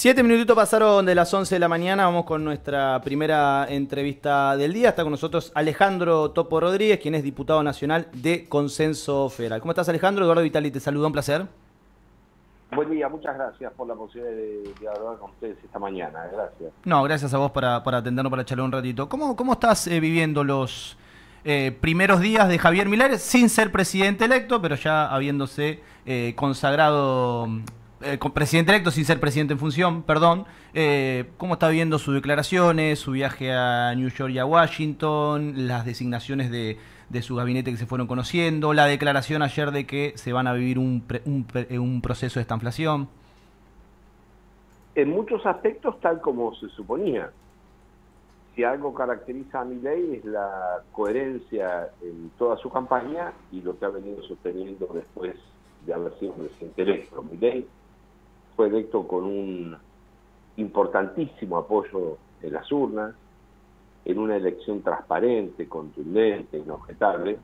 7 minutitos pasaron de las 11 de la mañana, vamos con nuestra primera entrevista del día. Está con nosotros Alejandro Topo Rodríguez, quien es diputado nacional de Consenso Federal. ¿Cómo estás, Alejandro? Eduardo Vitali te saluda, un placer. Buen día, muchas gracias por la posibilidad de hablar con ustedes esta mañana, gracias. No, gracias a vos para atendernos, para charlar un ratito. ¿Cómo estás viviendo los primeros días de Javier Milei, sin ser presidente electo, pero ya habiéndose consagrado presidente electo, sin ser presidente en función, perdón? ¿Cómo está viendo sus declaraciones, su viaje a New York y a Washington, las designaciones de su gabinete que se fueron conociendo, la declaración ayer de que se van a vivir un proceso de estanflación? En muchos aspectos, tal como se suponía. Si algo caracteriza a Milei es la coherencia en toda su campaña y lo que ha venido sosteniendo después de haber sido presidente electo. Milei fue electo con un importantísimo apoyo en las urnas, en una elección transparente, contundente, inobjetable,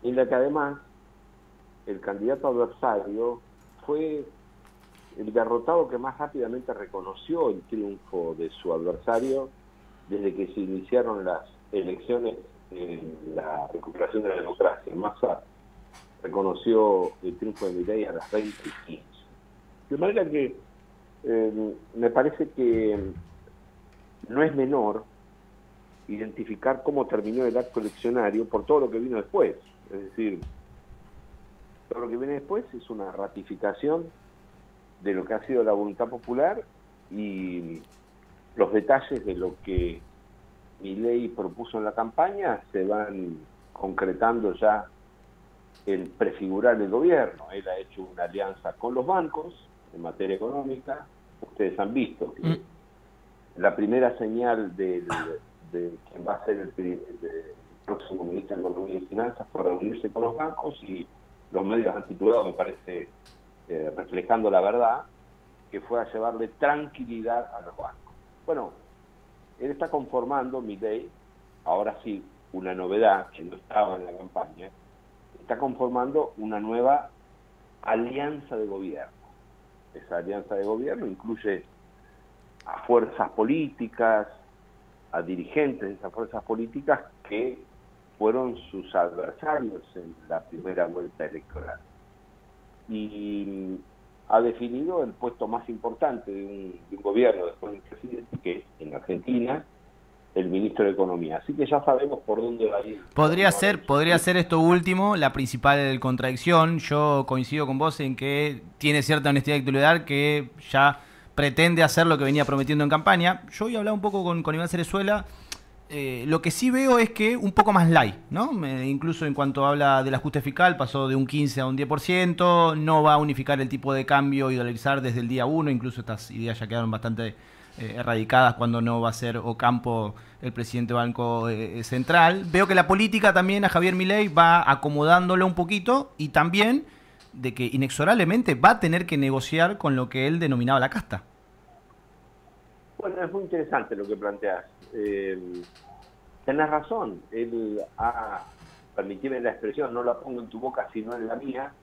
en la que además el candidato adversario fue el derrotado que más rápidamente reconoció el triunfo de su adversario desde que se iniciaron las elecciones en la recuperación de la democracia. Massa reconoció el triunfo de Milei a las 20:15. De manera que me parece que no es menor identificar cómo terminó el acto eleccionario por todo lo que vino después. Es decir, todo lo que viene después es una ratificación de lo que ha sido la voluntad popular y los detalles de lo que Milei propuso en la campaña se van concretando ya en prefigurar el gobierno. Él ha hecho una alianza con los bancos en materia económica. Ustedes han visto que la primera señal de quien va a ser el próximo ministro de Economía y Finanzas fue reunirse con los bancos, y los medios han titulado, me parece, reflejando la verdad, que fue a llevarle tranquilidad a los bancos. Bueno, él está conformando, Milei, ahora sí, una novedad que no estaba en la campaña, está conformando una nueva alianza de gobierno. Esa alianza de gobierno incluye a fuerzas políticas, a dirigentes de esas fuerzas políticas que fueron sus adversarios en la primera vuelta electoral. Y ha definido el puesto más importante de un gobierno después del presidente, que es, en Argentina, el ministro de Economía. Así que ya sabemos por dónde va a ir. Podría ser esto último la principal contradicción. Yo coincido con vos en que tiene cierta honestidad intelectual, que ya pretende hacer lo que venía prometiendo en campaña. Yo voy a hablar un poco con Iván Cerezuela. Lo que sí veo es que un poco más light, ¿no? Incluso en cuanto habla del ajuste fiscal, pasó de un 15 a un 10%, no va a unificar el tipo de cambio y dolarizar desde el día 1, incluso estas ideas ya quedaron bastante erradicadas cuando no va a ser Ocampo el presidente del Banco Central. Veo que la política también a Javier Milei va acomodándolo un poquito, y también de que inexorablemente va a tener que negociar con lo que él denominaba la casta. Bueno, es muy interesante lo que planteas. Tenés razón, él ha, permitime la expresión, no la pongo en tu boca sino en la mía,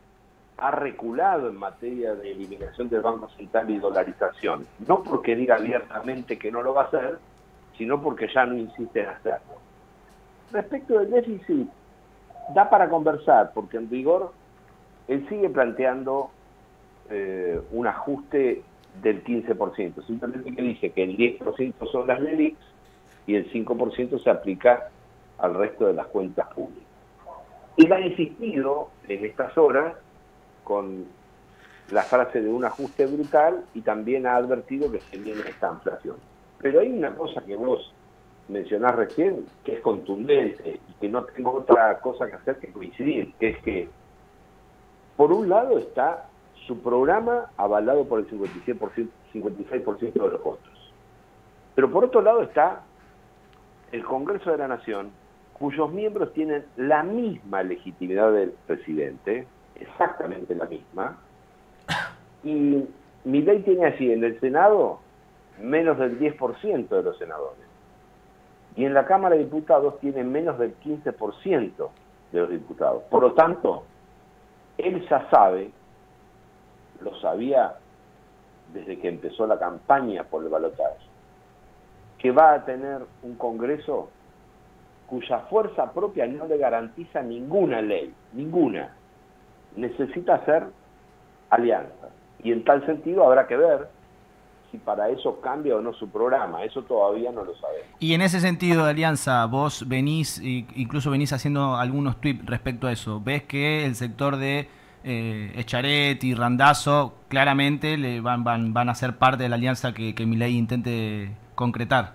ha reculado en materia de eliminación del Banco Central y dolarización. No porque diga abiertamente que no lo va a hacer, sino porque ya no insiste en hacerlo. Respecto del déficit, da para conversar, porque en rigor él sigue planteando un ajuste del 15%, simplemente que dice que el 10% son las LELIQs y el 5% se aplica al resto de las cuentas públicas. Él ha insistido en estas horas con la frase de un ajuste brutal, y también ha advertido que se viene esta inflación. Pero hay una cosa que vos mencionás recién, que es contundente y que no tengo otra cosa que hacer que coincidir, que es que por un lado está su programa avalado por el 56% de los votos. Pero por otro lado está el Congreso de la Nación, cuyos miembros tienen la misma legitimidad del presidente, exactamente la misma, y Milei tiene así en el Senado menos del 10% de los senadores, y en la Cámara de Diputados tiene menos del 15% de los diputados. Por lo tanto, él ya sabe, lo sabía desde que empezó la campaña por el balotaje, que va a tener un Congreso cuya fuerza propia no le garantiza ninguna ley, ninguna. Necesita hacer alianzas. Y en tal sentido habrá que ver si para eso cambia o no su programa. Eso todavía no lo sabemos. Y en ese sentido de alianza, vos incluso venís haciendo algunos tweets respecto a eso. ¿Ves que el sector de Schiaretti y Randazzo claramente van a ser parte de la alianza que Milei intente concretar?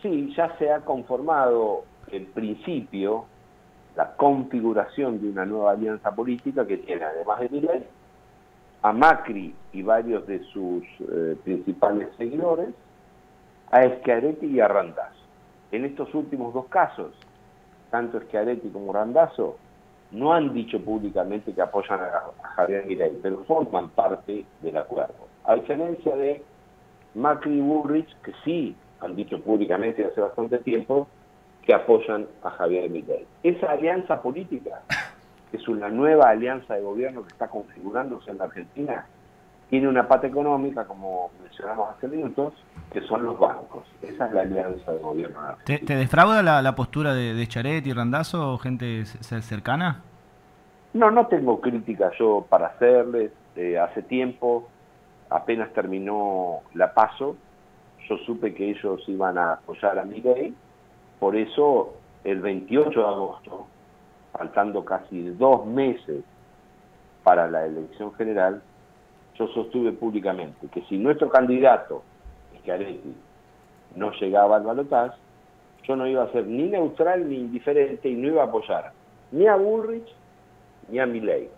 Sí, ya se ha conformado en principio la configuración de una nueva alianza política que tiene, además de Milei, a Macri y varios de sus principales seguidores, a Schiaretti y a Randazzo. En estos últimos dos casos, tanto Schiaretti como Randazzo no han dicho públicamente que apoyan a Javier Milei, pero forman parte del acuerdo. A diferencia de Macri y Bullrich, que sí han dicho públicamente hace bastante tiempo que apoyan a Javier Milei. Esa alianza política, que es una nueva alianza de gobierno que está configurándose en la Argentina, tiene una pata económica, como mencionamos hace minutos, que son los bancos. Esa es la alianza de gobierno. ¿Te defrauda la postura de Schiaretti y Randazzo o gente cercana? No tengo crítica yo para hacerles. Hace tiempo, apenas terminó la PASO, yo supe que ellos iban a apoyar a Milei. Por eso, el 28 de agosto, faltando casi 2 meses para la elección general, yo sostuve públicamente que si nuestro candidato, Schiaretti, no llegaba al balotaje, yo no iba a ser ni neutral ni indiferente y no iba a apoyar ni a Bullrich ni a Milei.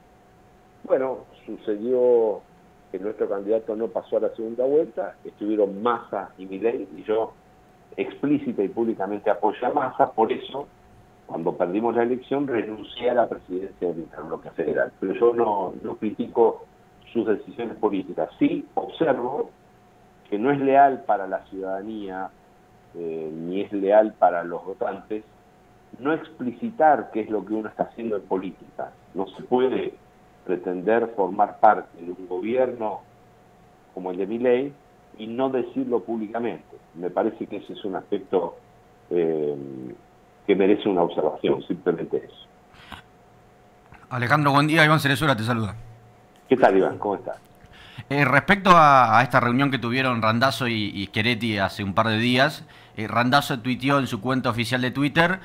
Bueno, sucedió que nuestro candidato no pasó a la segunda vuelta, estuvieron Massa y Milei, y yo explícita y públicamente apoyé a Massa. Por eso, cuando perdimos la elección, renuncié a la presidencia del Interbloque Federal. Pero yo no critico sus decisiones políticas. Sí observo que no es leal para la ciudadanía, ni es leal para los votantes, no explicitar qué es lo que uno está haciendo en política. No se puede pretender formar parte de un gobierno como el de Milei y no decirlo públicamente. Me parece que ese es un aspecto que merece una observación, simplemente eso. Alejandro, buen día. Iván Cerezuela te saluda. ¿Qué tal, Iván? ¿Cómo estás? Respecto a esta reunión que tuvieron Randazzo y Schiaretti hace un par de días, Randazzo tuiteó en su cuenta oficial de Twitter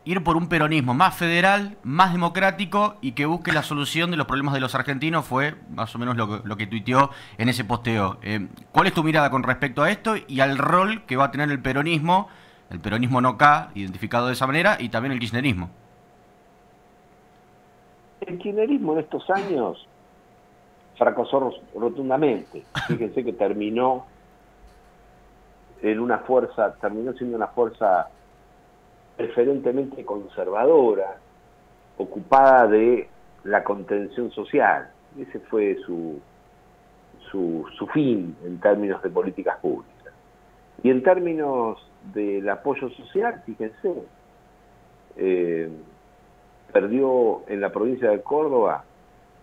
ir por un peronismo más federal, más democrático y que busque la solución de los problemas de los argentinos. Fue más o menos lo que tuiteó en ese posteo. ¿Cuál es tu mirada con respecto a esto y al rol que va a tener el peronismo no K, identificado de esa manera, y también el kirchnerismo? El kirchnerismo en estos años fracasó rotundamente. Fíjense que terminó siendo una fuerza preferentemente conservadora, ocupada de la contención social. Ese fue su fin en términos de políticas públicas. Y en términos del apoyo social, fíjense, perdió en la provincia de Córdoba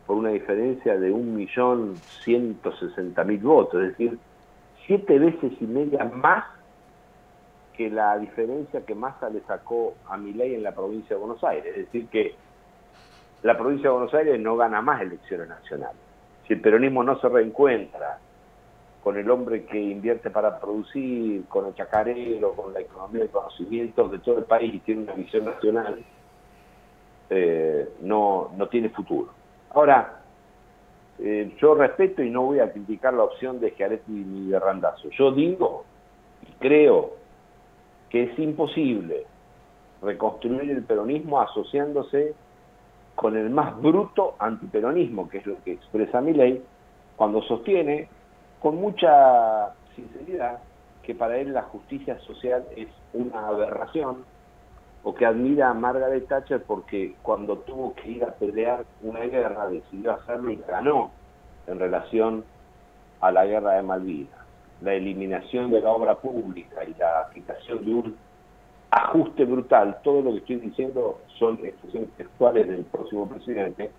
por una diferencia de 1.160.000 votos, es decir, 7 veces y media más que la diferencia que Massa le sacó a Milei en la provincia de Buenos Aires. Es decir, que la provincia de Buenos Aires no gana más elecciones nacionales. Si el peronismo no se reencuentra con el hombre que invierte para producir, con el chacarero, con la economía de conocimiento de todo el país y tiene una visión nacional, no tiene futuro. Ahora, yo respeto y no voy a criticar la opción de Schiaretti ni de Randazzo. Yo digo y creo que es imposible reconstruir el peronismo asociándose con el más bruto antiperonismo, que es lo que expresa Milei, cuando sostiene con mucha sinceridad que para él la justicia social es una aberración, o que admira a Margaret Thatcher porque cuando tuvo que ir a pelear una guerra decidió hacerlo y ganó en relación a la guerra de Malvinas. La eliminación de la obra pública y la aplicación de un ajuste brutal, todo lo que estoy diciendo son expresiones textuales del próximo presidente,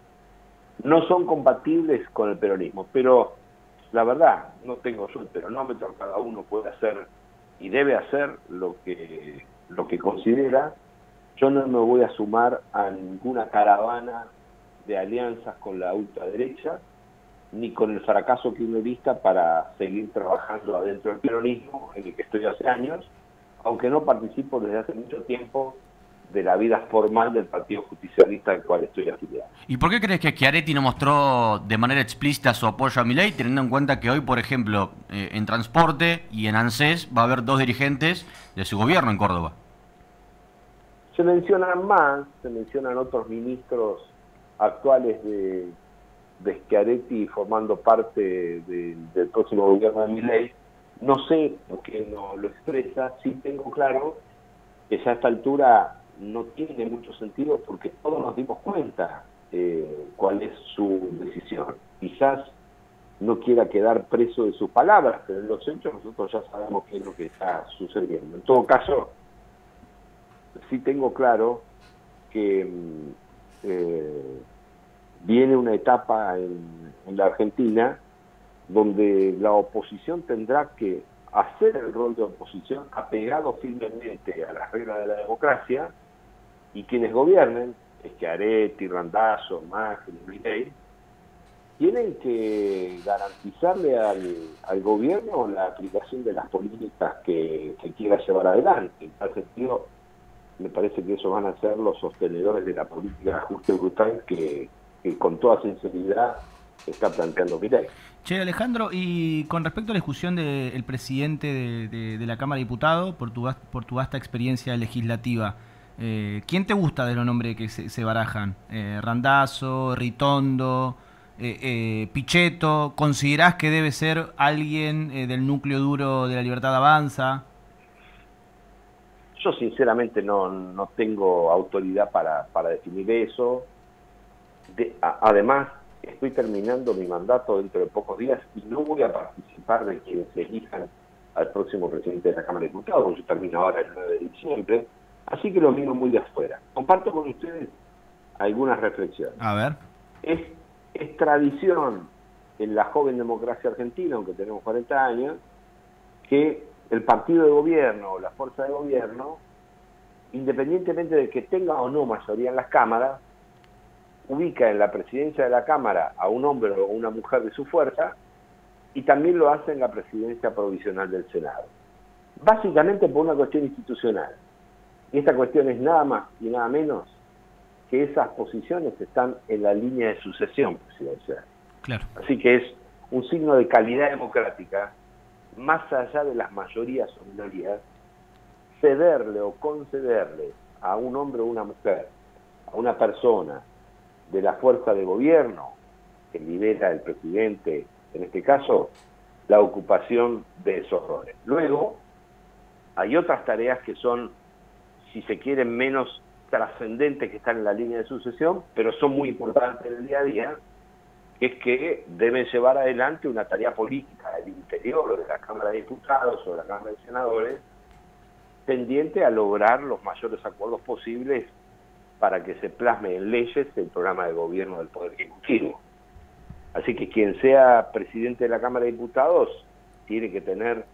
no son compatibles con el peronismo. Pero la verdad, no tengo yo el peronómetro, cada uno puede hacer y debe hacer lo que considera. Yo no me voy a sumar a ninguna caravana de alianzas con la ultraderecha, ni con el fracaso kirchnerista para seguir trabajando adentro del peronismo, en el que estoy hace años, aunque no participo desde hace mucho tiempo de la vida formal del Partido Justicialista al cual estoy afiliado. ¿Y por qué crees que Schiaretti no mostró de manera explícita su apoyo a Milei, teniendo en cuenta que hoy, por ejemplo, en Transporte y en ANSES va a haber 2 dirigentes de su gobierno en Córdoba? Se mencionan más, se mencionan otros ministros actuales de Schiaretti formando parte del próximo gobierno de Milei. No sé por qué no lo expresa, sí tengo claro que ya a esta altura no tiene mucho sentido porque todos nos dimos cuenta cuál es su decisión. Quizás no quiera quedar preso de sus palabras, pero en los hechos nosotros ya sabemos qué es lo que está sucediendo. En todo caso, sí tengo claro que viene una etapa en la Argentina donde la oposición tendrá que hacer el rol de oposición apegado firmemente a las reglas de la democracia, y quienes gobiernen, Schiaretti, Randazzo, Macri, Milei, tienen que garantizarle al gobierno la aplicación de las políticas que quiera llevar adelante. En tal sentido, me parece que esos van a ser los sostenedores de la política de ajuste brutal que con toda sinceridad está planteando Milei. Che, Alejandro, y con respecto a la discusión del presidente de la Cámara de Diputados, por tu vasta experiencia legislativa, ¿quién te gusta de los nombres que se barajan? Randazzo, Ritondo, Pichetto. ¿Considerás que debe ser alguien del núcleo duro de La Libertad Avanza? Yo sinceramente no tengo autoridad para definir eso. Además, estoy terminando mi mandato dentro de pocos días y no voy a participar de quienes elijan al próximo presidente de la Cámara de Diputados, porque yo termino ahora el 9 de diciembre, así que lo miro muy de afuera. Comparto con ustedes algunas reflexiones. A ver. Es tradición en la joven democracia argentina, aunque tenemos 40 años, que el partido de gobierno o la fuerza de gobierno, independientemente de que tenga o no mayoría en las cámaras, ubica en la presidencia de la Cámara a un hombre o una mujer de su fuerza, y también lo hace en la presidencia provisional del Senado. Básicamente por una cuestión institucional. Y esta cuestión es nada más y nada menos que esas posiciones están en la línea de sucesión presidencial. Claro. Así que es un signo de calidad democrática, más allá de las mayorías o minorías, cederle o concederle a un hombre o una mujer, a una persona de la fuerza de gobierno que lidera el presidente, en este caso, la ocupación de esos roles. Luego, hay otras tareas que son, si se quieren, menos trascendentes, que están en la línea de sucesión, pero son muy importantes en el día a día, que es que deben llevar adelante una tarea política del interior o de la Cámara de Diputados o de la Cámara de Senadores, tendiente a lograr los mayores acuerdos posibles para que se plasme en leyes el programa de gobierno del Poder Ejecutivo. Así que quien sea presidente de la Cámara de Diputados tiene que tener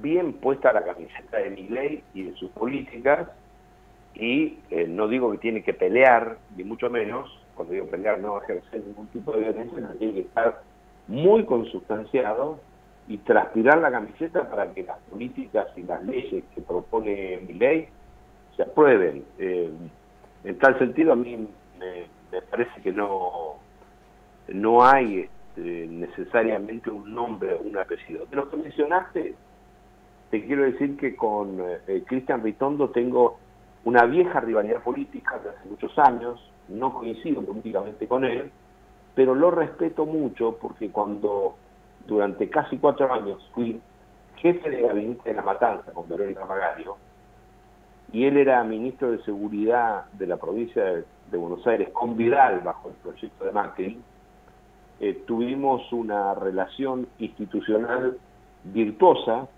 bien puesta la camiseta de Milei y de sus políticas, y no digo que tiene que pelear, ni mucho menos, cuando digo pelear no ejercer ningún tipo de violencia, no, tiene que estar muy consustanciado y transpirar la camiseta para que las políticas y las leyes que propone Milei se aprueben. En tal sentido, a mí me parece que no hay necesariamente un nombre o un apellido. De lo que mencionaste, te quiero decir que con Cristian Ritondo tengo una vieja rivalidad política de hace muchos años, no coincido políticamente con él, pero lo respeto mucho porque cuando durante casi 4 años fui jefe de gabinete de La Matanza con Verónica Magario, y él era ministro de Seguridad de la provincia de Buenos Aires con Vidal bajo el proyecto de Macri, tuvimos una relación institucional virtuosa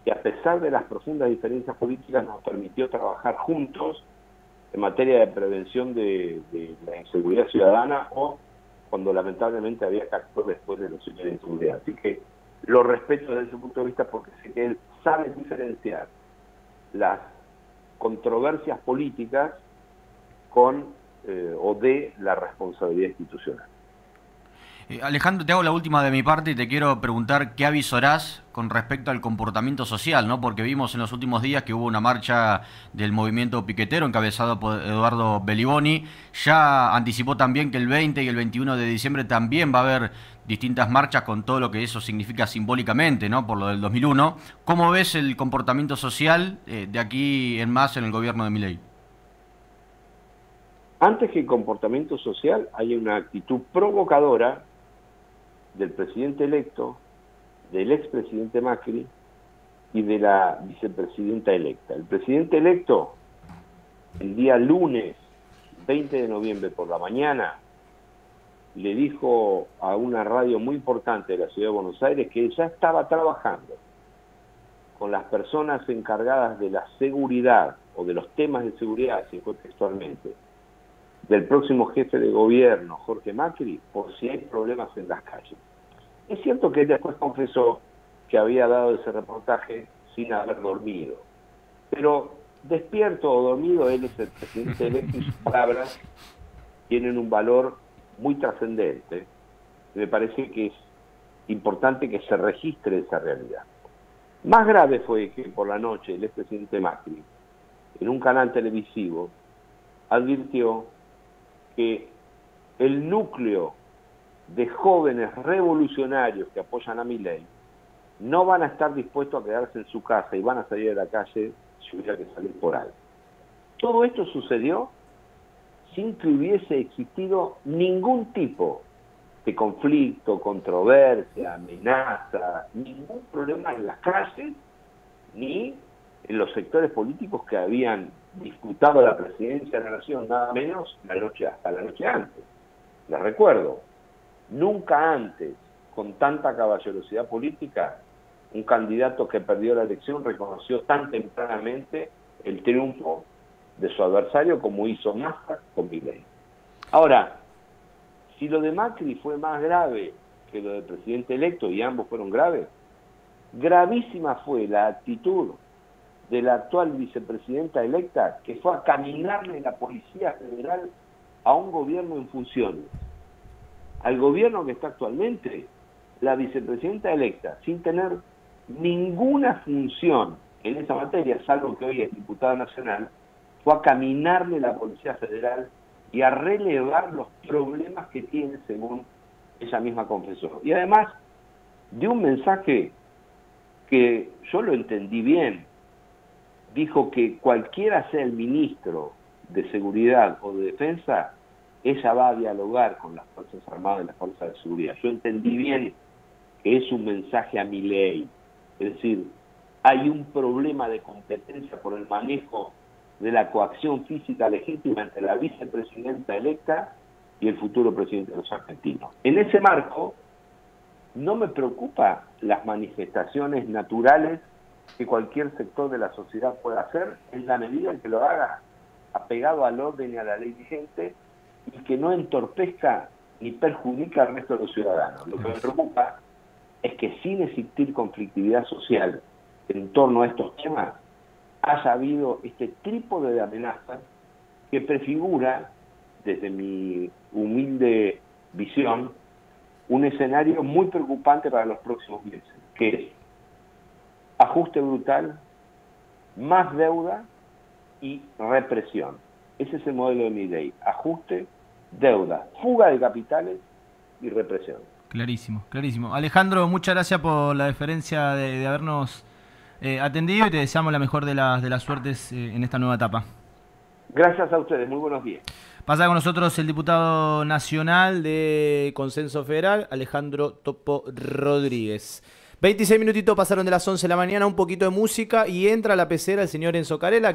que, a pesar de las profundas diferencias políticas, nos permitió trabajar juntos en materia de prevención de la inseguridad ciudadana o cuando lamentablemente había que actuar después de los hechos de inseguridad. Así que lo respeto desde ese punto de vista porque sé que él sabe diferenciar las controversias políticas con o de la responsabilidad institucional. Alejandro, te hago la última de mi parte y te quiero preguntar qué avisorás con respecto al comportamiento social, ¿no? Porque vimos en los últimos días que hubo una marcha del movimiento piquetero encabezado por Eduardo Beliboni. Ya anticipó también que el 20 y el 21 de diciembre también va a haber distintas marchas con todo lo que eso significa simbólicamente, ¿no? Por lo del 2001. ¿Cómo ves el comportamiento social de aquí en más en el gobierno de Milei? Antes que el comportamiento social, hay una actitud provocadora del presidente electo, del expresidente Macri y de la vicepresidenta electa. El presidente electo, el día lunes 20 de noviembre por la mañana, le dijo a una radio muy importante de la ciudad de Buenos Aires que ya estaba trabajando con las personas encargadas de la seguridad o de los temas de seguridad, así fue textualmente, del próximo jefe de gobierno, Jorge Macri, por si hay problemas en las calles. Es cierto que él después confesó que había dado ese reportaje sin haber dormido, pero despierto o dormido, él es el presidente electo y sus palabras tienen un valor muy trascendente. Me parece que es importante que se registre esa realidad. Más grave fue que por la noche el expresidente Macri, en un canal televisivo, advirtió que el núcleo de jóvenes revolucionarios que apoyan a Milei no van a estar dispuestos a quedarse en su casa y van a salir a la calle si hubiera que salir por algo. Todo esto sucedió sin que hubiese existido ningún tipo de conflicto, controversia, amenaza, ningún problema en las calles ni en los sectores políticos que habían disputado la presidencia de la Nación, nada menos hasta la noche antes. Les recuerdo, nunca antes, con tanta caballerosidad política, un candidato que perdió la elección reconoció tan tempranamente el triunfo de su adversario como hizo Massa con Milei. Ahora, si lo de Macri fue más grave que lo del presidente electo, y ambos fueron graves, gravísima fue la actitud de la actual vicepresidenta electa, que fue a caminarle la Policía Federal a un gobierno en funciones. Al gobierno que está actualmente, la vicepresidenta electa, sin tener ninguna función en esa materia, salvo que hoy es diputada nacional, fue a caminarle la Policía Federal y a relevar los problemas que tiene, según ella misma confesó. Y además, dio un mensaje que yo lo entendí bien. Dijo que cualquiera sea el ministro de Seguridad o de Defensa, ella va a dialogar con las Fuerzas Armadas y las Fuerzas de Seguridad. Yo entendí bien que es un mensaje a Milei. Es decir, hay un problema de competencia por el manejo de la coacción física legítima entre la vicepresidenta electa y el futuro presidente de los argentinos. En ese marco, no me preocupa las manifestaciones naturales que cualquier sector de la sociedad pueda hacer en la medida en que lo haga apegado al orden y a la ley vigente y que no entorpezca ni perjudica al resto de los ciudadanos. Lo que me preocupa es que sin existir conflictividad social en torno a estos temas, haya habido este trípode de amenazas que prefigura, desde mi humilde visión, un escenario muy preocupante para los próximos meses, que es ajuste brutal, más deuda y represión. Ese es el modelo de Milei: ajuste, deuda, fuga de capitales y represión. Clarísimo, clarísimo. Alejandro, muchas gracias por la deferencia de habernos atendido y te deseamos la mejor de las suertes en esta nueva etapa. Gracias a ustedes, muy buenos días. Pasa con nosotros el diputado nacional de Consenso Federal, Alejandro Topo Rodríguez. 26 minutitos pasaron de las 11 de la mañana, un poquito de música y entra a la pecera el señor Enzo Carela.